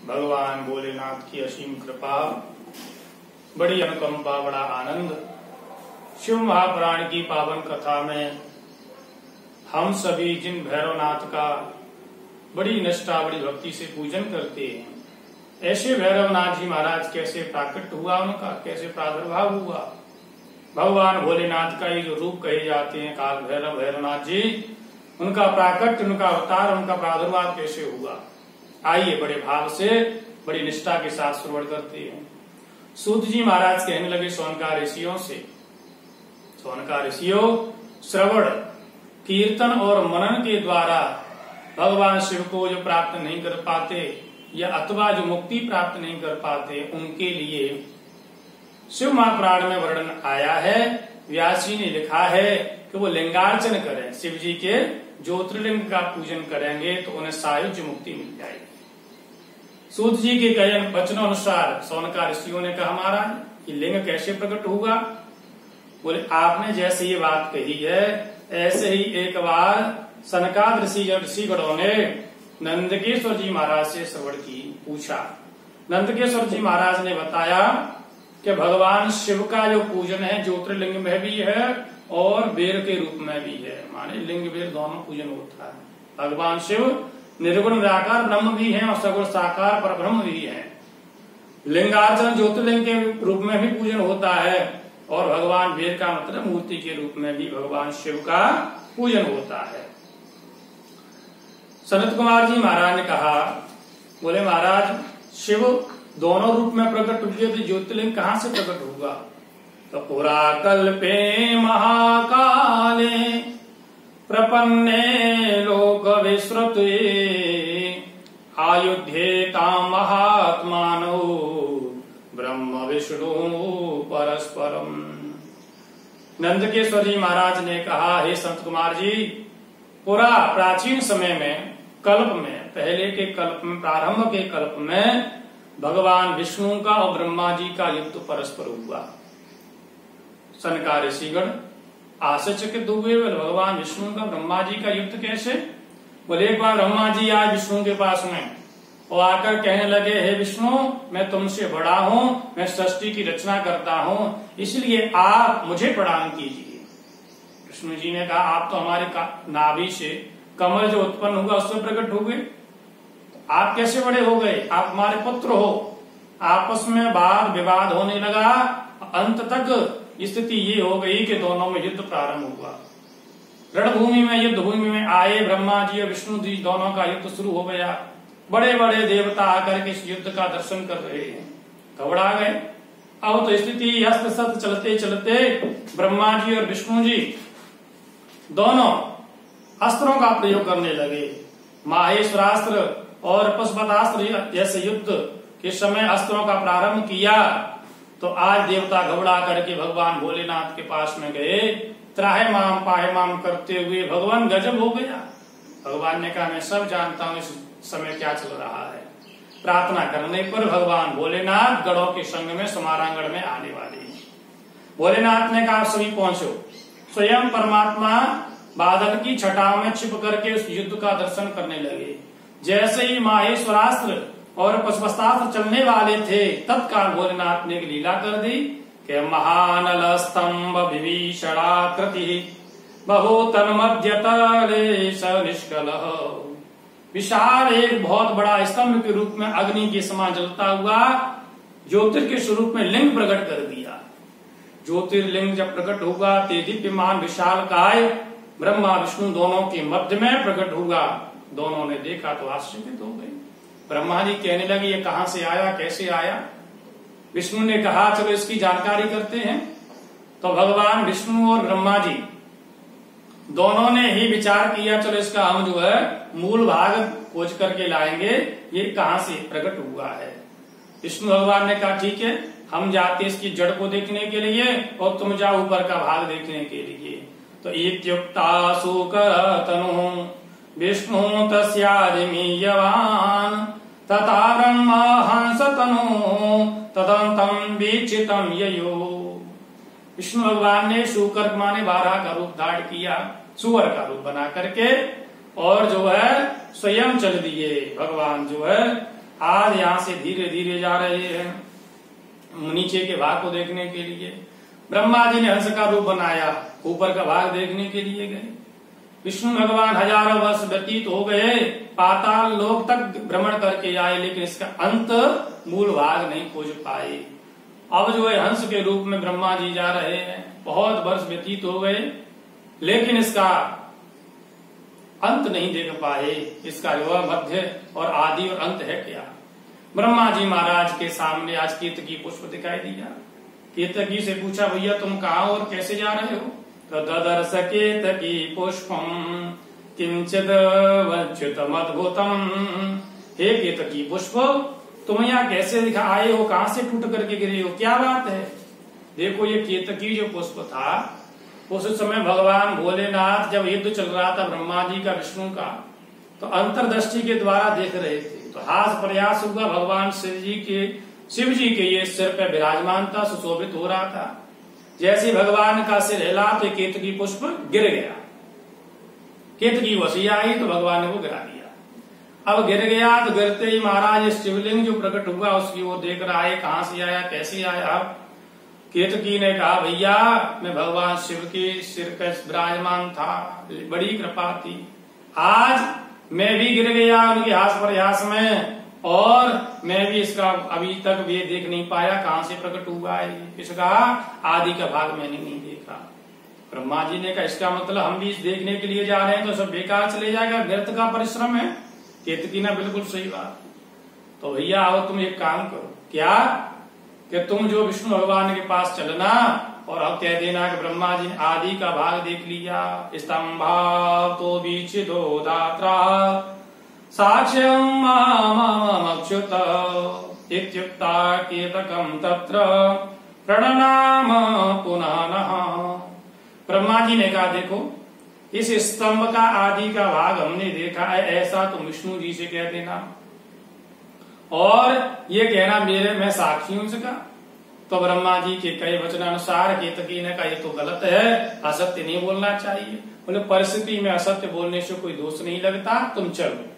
भगवान भोलेनाथ की असीम कृपा, बड़ी अनुकंपा, बड़ा आनंद। शिव महापुराण की पावन कथा में हम सभी जिन भैरवनाथ का बड़ी निष्ठा, बड़ी भक्ति से पूजन करते हैं, ऐसे भैरवनाथ जी महाराज कैसे प्राकट हुआ, उनका कैसे प्रादुर्भाव हुआ, भगवान भोलेनाथ का ये जो रूप कहे जाते हैं काल भैरव भैरवनाथ जी, उनका प्राकट, उनका अवतार, उनका प्रादुर्भाव कैसे हुआ, आइए बड़े भाव से, बड़ी निष्ठा के साथ श्रवण करते हैं। सूत जी महाराज कहने लगे सोनकार ऋषियों से, सोनकार ऋषियों, श्रवण, कीर्तन और मनन के द्वारा भगवान शिव को जो प्राप्त नहीं कर पाते या अथवा जो मुक्ति प्राप्त नहीं कर पाते, उनके लिए शिव महापुराण में वर्णन आया है। व्यास जी ने लिखा है कि वो लिंगार्चन करें, शिव जी के ज्योतिर्लिंग का पूजन करेंगे तो उन्हें सायुज्य मुक्ति मिल जाएगी। सूत जी के कहे वचनों अनुसार सोनकार ऋषियों ने कहा, महाराज ये लिंग कैसे प्रकट होगा? बोले आपने जैसे ये बात कही है, ऐसे ही एक बार सनकाद ऋषिगणों ने नंदकेश्वर जी महाराज से श्रवण की पूछा। नंदकेश्वर जी महाराज ने बताया कि भगवान शिव का जो पूजन है ज्योतिर्लिंग में भी है और बेर के रूप में भी है, माने लिंग बेर दोनों पूजन होता है। भगवान शिव निर्गुण निराकार ब्रह्म भी है और सगुण साकार पर ब्रह्म भी है। लिंगार्चन ज्योतिर्लिंग के रूप में भी पूजन होता है और भगवान बेर का मतलब मूर्ति के रूप में भी भगवान शिव का पूजन होता है। सनत कुमार जी महाराज ने कहा, बोले महाराज शिव दोनों रूप में प्रकट हुए तो ज्योतिर्लिंग कहाँ से प्रकट होगा? तो पुरा कल्पे महाकाले प्रपन्ने लोक विश्रुते आयुध्येता महात्मानो ब्रह्म विष्णु परस्परम। नंदकेश्वर जी महाराज ने कहा, हे संत कुमार जी, पुरा प्राचीन समय में, कल्प में, पहले के कल्प में, प्रारंभ के कल्प में भगवान विष्णु का और ब्रह्मा जी का युद्ध परस्पर हुआ। सनकार ऋषिगण आश्चर्यचकित हुए, भगवान विष्णु का ब्रह्मा जी का युद्ध कैसे? बोले एक बार ब्रह्मा जी आए विष्णु के पास में और आकर कहने लगे, हे विष्णु मैं तुमसे बड़ा हूँ, मैं सृष्टि की रचना करता हूँ, इसलिए आप मुझे प्रणाम कीजिए। विष्णु जी ने कहा, आप तो हमारे नाभि से कमल जो उत्पन्न हुआ उससे प्रकट हो गए, आप कैसे बड़े हो गए? आप हमारे पुत्र हो। आपस में वाद विवाद होने लगा, अंत तक स्थिति ये हो गई कि दोनों में युद्ध प्रारंभ हुआ। रणभूमि में, युद्ध भूमि में आए ब्रह्मा जी और विष्णु जी, दोनों का युद्ध शुरू हो गया। बड़े बड़े देवता आकर के इस युद्ध का दर्शन कर रहे हैं, घबरा गए। अब तो स्थिति अस्त शस्त चलते चलते ब्रह्मा जी और विष्णु जी दोनों अस्त्रों का प्रयोग करने लगे। माहेश्वरास्त्र और पशुपतास्त्र जैसे युद्ध के समय अस्त्रों का प्रारंभ किया तो आज देवता घबरा करके भगवान भोलेनाथ के पास में गए। त्राहे माम पाहे माम करते हुए भगवान गजब हो गया। भगवान ने कहा, मैं सब जानता हूँ इस समय क्या चल रहा है। प्रार्थना करने पर भगवान भोलेनाथ गढ़ों के संग में समारांगण में आने वाले हैं। भोलेनाथ ने कहा, सभी पहुंचो। स्वयं परमात्मा बादल की छटाओं में छिप करके उस युद्ध का दर्शन करने लगे। जैसे ही माहेश्वरास्त्र और पशुपतास्त्र चलने वाले थे, तत्काल भोलेनाथ ने एक लीला कर दी कि महानल स्तंभ विभीषणाकृति बहुतन मध्यतले स निष्कल। विशाल एक बहुत बड़ा स्तंभ के रूप में अग्नि के समान जलता हुआ ज्योतिर के स्वरूप में लिंग प्रकट कर दिया। ज्योतिर्लिंग जब प्रकट हुआ, तेजदीप्यमान विशाल काय ब्रह्मा विष्णु दोनों के मध्य में प्रकट हुआ। दोनों ने देखा तो आश्चर्यचकित हो गए। ब्रह्मा जी कहने लगे, ये कहां से आया, कैसे आया? विष्णु ने कहा, चलो इसकी जानकारी करते हैं। तो भगवान विष्णु और ब्रह्मा जी दोनों ने ही विचार किया, चलो इसका हम जो है मूल भाग खोज करके लाएंगे, ये कहां से प्रकट हुआ है। विष्णु भगवान ने कहा, ठीक है, हम जाते इसकी जड़ को देखने के लिए और तुम जाओ ऊपर का भाग देखने के लिए। तो इत्युक्ता शूकर तनु विष्णु तस्यादिमीयवान तथा ब्रह्म हंस तनु तदंतम वीक्षितम ययो। विष्णु भगवान ने शूकर माने बारह का रूप धारण किया, सुअर का रूप बना करके, और जो है स्वयं चल दिए। भगवान जो है आज यहाँ से धीरे धीरे जा रहे हैं नीचे के भाग को देखने के लिए। ब्रह्मा जी ने हंस का रूप बनाया, ऊपर का भाग देखने के लिए गए। विष्णु भगवान हजारों वर्ष व्यतीत हो गए, पाताल लोक तक भ्रमण करके आए, लेकिन इसका अंत मूल भाग नहीं खोज पाए। अब जो है हंस के रूप में ब्रह्मा जी जा रहे हैं, बहुत वर्ष व्यतीत हो गए, लेकिन इसका अंत नहीं देख पाए। इसका जो मध्य और आदि और अंत है क्या। ब्रह्मा जी महाराज के सामने आज केतकी पुष्प दिखाई दिया। केतकी से पूछा, भैया तुम कहाँ और कैसे जा रहे हो। तो ददर्श केतकी पुष्पम किंचित वच्युतमद्भुतम। हे केतकी पुष्प, तुम यहाँ कैसे दिखा आए हो, कहाँ से टूट करके गिरे हो, क्या बात है। देखो ये केतकी जो पुष्प था, उस समय भगवान भोलेनाथ जब युद्ध चल रहा था ब्रह्मा जी का विष्णु का, तो अंतर्दृष्टि के द्वारा देख रहे थे। तो हास प्रयास हुआ, भगवान शिव जी के ये सिर पे विराजमान था, सुशोभित हो रहा था। जैसे भगवान का सिर हिला तो केतकी पुष्प गिर गया। केतकी वसी आई तो भगवान ने वो गिरा दिया। अब गिर गया तो गिरते ही महाराज शिवलिंग जो प्रकट हुआ उसकी वो देख रहा है, कहां से आया कैसे आया। केतकी ने कहा, भैया मैं भगवान शिव के सिर पे विराजमान था, बड़ी कृपा थी, आज मैं भी गिर गया उनके हास प्रयास में, और मैं भी इसका अभी तक भी देख नहीं पाया कहां से प्रकट हुआ है। इसका आदि का भाग मैंने नहीं देखा। ब्रह्मा जी ने कहा, इसका मतलब हम भी इस देखने के लिए जा रहे हैं तो सब बेकार चले जाएगा, व्यर्थ का परिश्रम है। केतकी ना बिल्कुल सही बात। तो भैया आओ तुम एक काम करो, क्या कि तुम जो विष्णु भगवान के पास चलना और अब कह देना कि ब्रह्मा जी ने आदि का भाग देख लिया। स्तंभाव तो बीच दो दात्रा साक्ष्यम अच्युत इत्युक्ता केतकम तत्र प्रणनाम पुनः। ब्रह्मा जी ने कहा, देखो इस स्तंभ का आदि का भाग हमने देखा है, ऐसा तुम विष्णु जी से कह देना, और ये कहना मेरे मैं साक्षी हूं इसका। तो ब्रह्मा जी के कई वचनानुसार केतकी ने कहा, ये तो गलत है, असत्य नहीं बोलना चाहिए। बोले परिस्थिति में असत्य बोलने से कोई दोष नहीं लगता, तुम चलो।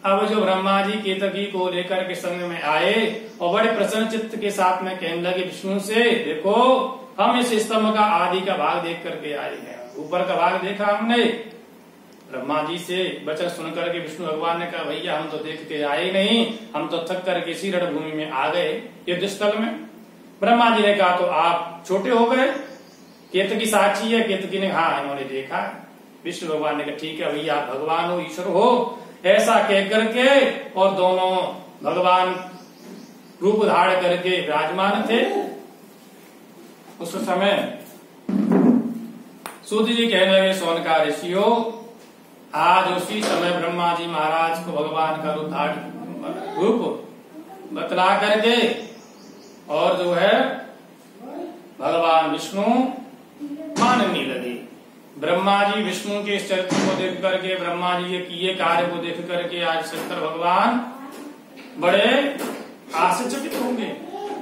अब जो ब्रह्मा जी केतकी को लेकर के संग में आए और बड़े प्रसन्न चित्त के साथ में कहने लगे विष्णु से, देखो हम इस स्तंभ का आदि का भाग देख करके आए हैं, ऊपर का भाग देखा हमने। ब्रह्मा जी से वचन सुन करके विष्णु भगवान ने कहा, भैया हम तो देख के आए नहीं, हम तो थक करके इसी रणभूमि में आ गए युद्ध स्थल में। ब्रह्मा जी ने कहा, तो आप छोटे हो गए, केतकी साक्षी है। केतकी ने हाँ इन्होंने देखा। विष्णु भगवान ने कहा, ठीक है भैया आप भगवान हो, ईश्वर हो, ऐसा कह करके, और दोनों भगवान रूप धारण करके विराजमान थे। उस समय सूत जी कहने लगे, सोनका ऋषियों, आज उसी समय ब्रह्मा जी महाराज को भगवान का रूप बतला करके, और जो है भगवान विष्णु मानने लगे। ब्रह्मा जी विष्णु के इस चरित्र को देख करके, ब्रह्मा जी के किए कार्य को देख करके आज शंकर भगवान बड़े आश्चर्यचकित होंगे,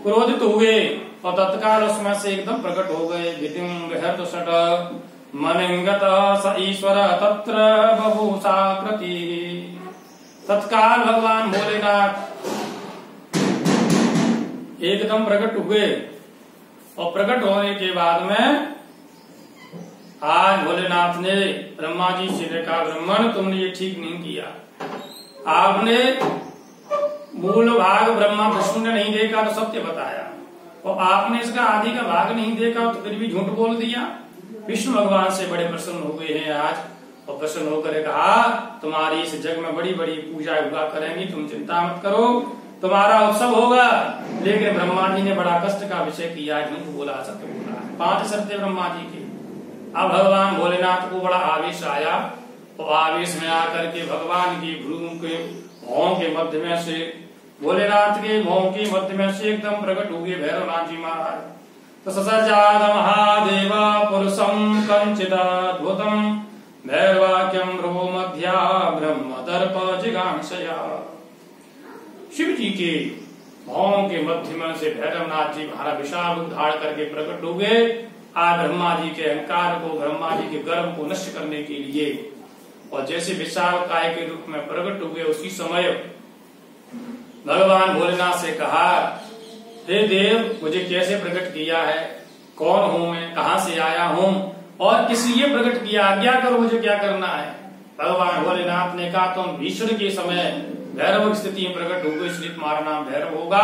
क्रोधित हुए, और तत्काल उसमें से एकदम प्रकट हो गए। विधिं विहर्त षट मनिंगत स ईश्वर तत्र बभूषाकृति। तत्काल भगवान भोलेनाथ एकदम प्रकट हुए, और प्रकट होने के बाद में आज भोलेनाथ ने ब्रह्मा जी से कहा, ब्रह्मण तुमने ये ठीक नहीं किया, आपने मूल भाग ब्रह्मा विष्णु ने नहीं देखा तो सत्य बताया, और आपने इसका आदि का भाग नहीं देखा तो फिर भी झूठ बोल दिया। विष्णु भगवान से बड़े प्रसन्न हो गए हैं आज, और प्रसन्न होकर कहा, तुम्हारी इस जग में बड़ी बड़ी पूजा हुआ करेंगी, तुम चिंता मत करो, तुम्हारा उत्सव होगा। लेकिन ब्रह्मा जी ने बड़ा कष्ट का विषय किया, झूठ बोला, सत्य बोला। 5 शर्तें ब्रह्मा जी की। अब भगवान भोलेनाथ को बड़ा आवेश आया, और आवेश में आकर के भगवान की भ्रूम के भौं के मध्य में से, भोलेनाथ के भौं के मध्य में से एकदम प्रकट हो गए भैरवनाथ जी महाराज। तो ससजात महादेव पुरुषम कंचिदाद्भुतम भैरवाक्यम भ्रुवो मध्या ब्रह्म दर्प जिगांसया। शिव जी के भौं के मध्य में से भैरवनाथ जी महाराज विशाल रूप धारण करके प्रकट हो गए। आज ब्रह्मा जी के अहंकार को, ब्रह्मा जी के गर्व को नष्ट करने के लिए, और जैसे विशाल काय के रूप में प्रकट हुए, उसी समय भगवान भोलेनाथ से कहा, हे देव, मुझे कैसे प्रकट किया है, कौन हूं मैं, कहां से आया हूं और किस लिए प्रकट किया, आज्ञा करो मुझे क्या करना है। भगवान भोलेनाथ ने कहा, तुम भीष्म के समय भैरव की स्थिति में प्रकट होगा, इसलिए तुम्हारा नाम भैरव होगा।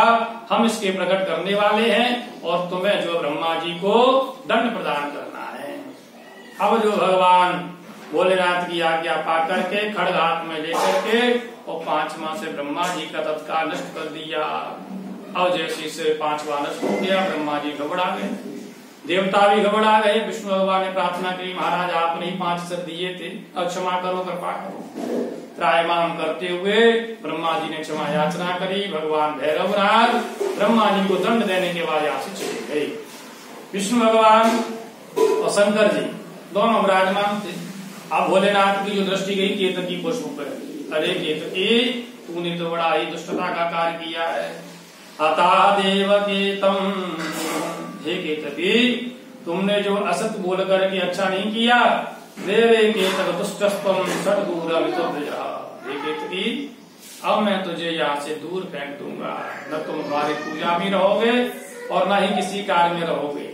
हम इसके प्रकट करने वाले हैं और तुम्हें जो ब्रह्मा जी को दंड प्रदान करना है। अब जो भगवान भोलेनाथ की आज्ञा पा करके खड्ग हाथ में लेकर के और 5 माह से ब्रह्मा जी का तत्काल नष्ट कर दिया। अब जैसे से 5वां नष्ट हो गया, ब्रह्मा जी घबरा गए, देवता भी घबरा गए। विष्णु भगवान ने प्रार्थना की, महाराज आपने ही 5 सर दिए थे, अब क्षमा करो, कृपा करो। त्रायमाम करते हुए ब्रह्मा जी ने क्षमा याचना करी। भगवान भैरवनाथ ब्रह्मा जी को दंड देने के बाद यहाँ से चले गए। विष्णु भगवान और शंकर जी दोनों विराजमान थे। अब भोलेनाथ की जो दृष्टि गई केतकी पुष्प पर, अरे केतकी, तूने तो बड़ा ही दुष्टता का कार्य किया है। अता देव केतम, हे केतकी, तुमने जो असत बोल करके अच्छा नहीं किया। देवे केतक दुष्टस्त्वम षट्दूरम तुभ्यः, हे केतकी, अब मैं तुझे यहाँ से दूर फेंक दूंगा, न तुम हमारी पूजा में रहोगे और न ही किसी कार्य में रहोगे।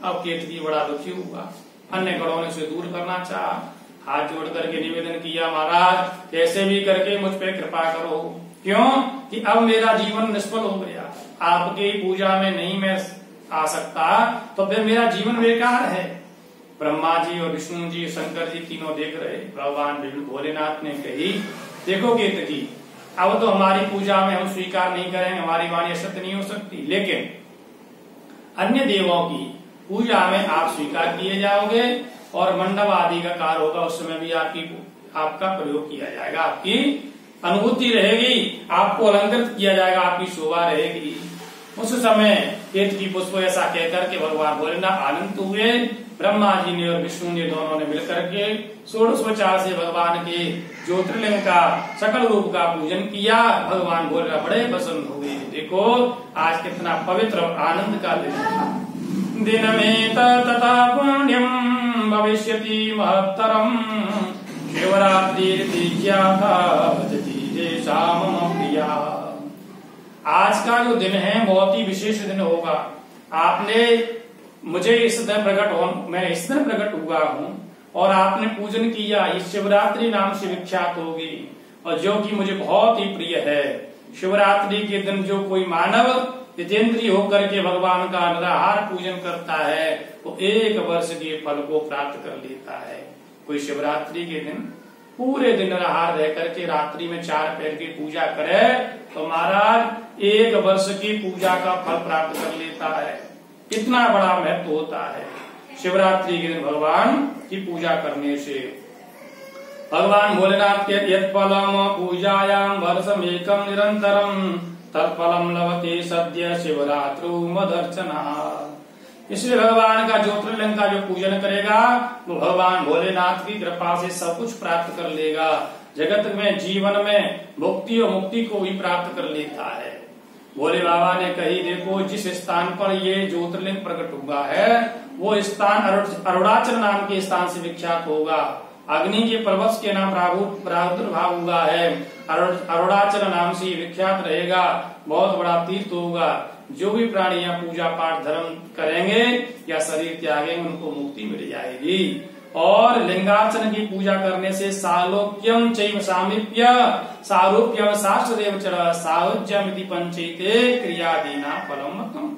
अब केतकी बड़ा दुखी हुआ, अन्य गणों ने उसे दूर करना चाहा, हाथ जोड़ करके निवेदन किया, महाराज कैसे भी करके मुझ पे कृपा करो, क्यों कि अब मेरा जीवन निष्फल हो गया, आपकी पूजा में नहीं मैं आ सकता, तो फिर मेरा जीवन बेकार है। ब्रह्मा जी और विष्णु जी शंकर जी तीनों देख रहे। भगवान भोलेनाथ ने कही, देखो केतकी, अब तो हमारी पूजा में हम स्वीकार नहीं करेंगे, हमारी वाणी असत्य नहीं हो सकती, लेकिन अन्य देवों की पूजा में आप स्वीकार किए जाओगे और मंडप आदि का कार्य होगा, उस समय भी आपका प्रयोग किया जाएगा, आपकी अनुभूति रहेगी, आपको अलंकृत किया जाएगा, आपकी शोभा रहेगी। उस समय केतकी पुष्प ऐसा कहकर के भगवान भोलेनाथ आनंद हुए। ब्रह्मा जी ने और विष्णु ने दोनों ने मिलकर के षोडशोपचार से भगवान के ज्योतिर्लिंग का सकल रूप का पूजन किया। भगवान भोलेनाथ बड़े प्रसन्न हुए। देखो आज कितना पवित्र और आनंद का दिन था। दिन में तथा पुण्यम भविष्यति महत्तरम, शिवरात्रि प्रिया। आज का जो दिन है बहुत ही विशेष दिन होगा। आपने मुझे इस दिन मैं इस दिन प्रकट हुआ हूँ और आपने पूजन किया, इस शिवरात्रि नाम से विख्यात होगी और जो कि मुझे बहुत ही प्रिय है। शिवरात्रि के दिन जो कोई मानव जितेंद्रिय होकर के भगवान का निराहार पूजन करता है वो 1 वर्ष के फल को प्राप्त कर लेता है। कोई शिवरात्रि के दिन पूरे दिन निराहार रह करके रात्रि में 4 पैर की पूजा करे तो महाराज 1 वर्ष की पूजा का फल प्राप्त कर लेता है। कितना बड़ा महत्व होता है शिवरात्रि के दिन भगवान की पूजा करने से। भगवान भोलेनाथ के यत्फलम पूजायाम वर्षमेकम निरंतरम तत्फलम लभते सद्य शिवरात्रि मदर्चना। इसलिए भगवान का ज्योतिर्लिंग का जो पूजन करेगा वो भगवान भोलेनाथ की कृपा से सब कुछ प्राप्त कर लेगा। जगत में जीवन में भुक्ति और मुक्ति को भी प्राप्त कर लेता है। भोले बाबा ने कही, देखो जिस स्थान पर ये ज्योतिर्लिंग प्रकट हुआ है वो स्थान अरुणाचल नाम के स्थान से विख्यात होगा। अग्नि के पर्वत के नाम प्रादुर्भाव हुआ है, अरुणाचल नाम से विख्यात रहेगा। बहुत बड़ा तीर्थ होगा। जो भी प्राणी यहाँ पूजा पाठ धर्म करेंगे या शरीर त्यागेंगे उनको मुक्ति मिल जाएगी। और लिंगार्चन की पूजा करने से सालोक्यम चैव सामीप्य सारूप्यम शास्त्रदेव चढ़ साहुज्यमिति पंचैते क्रियादीना फलम मतम।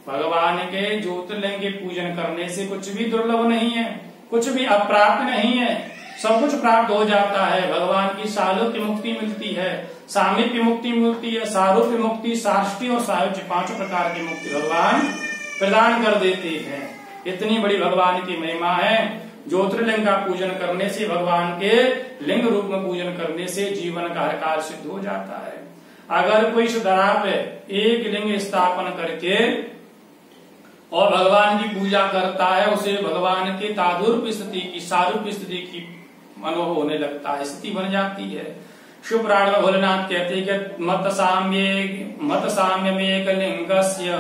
भगवान के ज्योतिर्लिंग के पूजन करने से कुछ भी दुर्लभ नहीं है, कुछ भी अप्राप्त नहीं है, सब कुछ प्राप्त हो जाता है। भगवान की सालोक्य मुक्ति मिलती है, सामीप्य मुक्ति मिलती है, सारूप्य मुक्ति, साष्टी और सायुज्य 5 प्रकार की मुक्ति भगवान प्रदान कर देते हैं। इतनी बड़ी भगवान की महिमा है। ज्योतिर्लिंग का पूजन करने से, भगवान के लिंग रूप में पूजन करने से जीवन का हर कार्य सिद्ध हो जाता है। अगर कोई धरा पे एक लिंग स्थापन करके और भगवान की पूजा करता है उसे भगवान के तादुर्य स्थिति की, सारूप्य स्थिति की अनुभव होने लगता है, स्थिति बन जाती है। शिव पुराण में भोलेनाथ कहते हैं कि मत साम्य में एक लिंगस्य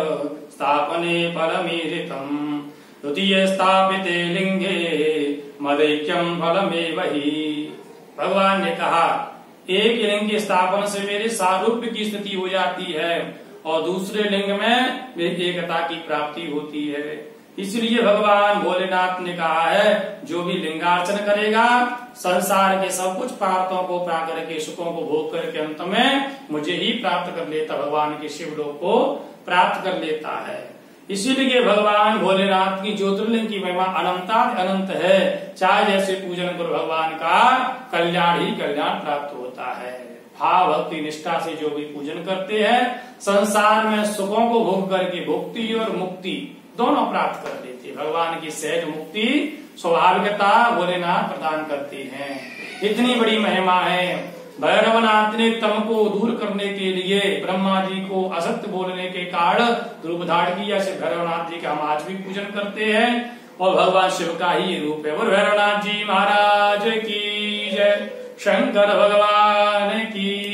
स्थापने फलमेरितम द्वितीय स्थापिते लिंगे मदैक्यम फलमेव ही। भगवान ने कहा एक लिंग की स्थापना से मेरे सारूप्य की स्थिति हो जाती है और दूसरे लिंग में मेरी एकता की प्राप्ति होती है। इसलिए भगवान भोलेनाथ ने कहा है जो भी लिंगार्चन करेगा संसार के सब कुछ पदार्थों को प्राकृतिक के सुखों को भोग करके अंत में मुझे ही प्राप्त कर लेता, भगवान के शिवलोक को प्राप्त कर लेता है। इसीलिए भगवान भोलेनाथ की ज्योतिर्लिंग की महिमा अनंता अनंत है। चाहे जैसे पूजन करो भगवान का कल्याण ही कल्याण प्राप्त होता है। भाव भक्ति निष्ठा से जो भी पूजन करते हैं संसार में सुखों को भोग करके भुक्ति और मुक्ति दोनों प्राप्त कर लेते हैं। भगवान की सहज मुक्ति स्वाभाविकता भोलेनाथ प्रदान करते हैं। इतनी बड़ी महिमा है। भैरवनाथ ने तम को दूर करने के लिए ब्रह्मा जी को असत्य बोलने के कारण रूप धारण किया। ऐसे भैरवनाथ जी का हम आज भी पूजन करते हैं और भगवान शिव का ही रूप है। और भैरवनाथ जी महाराज की जय, शंकर भगवान की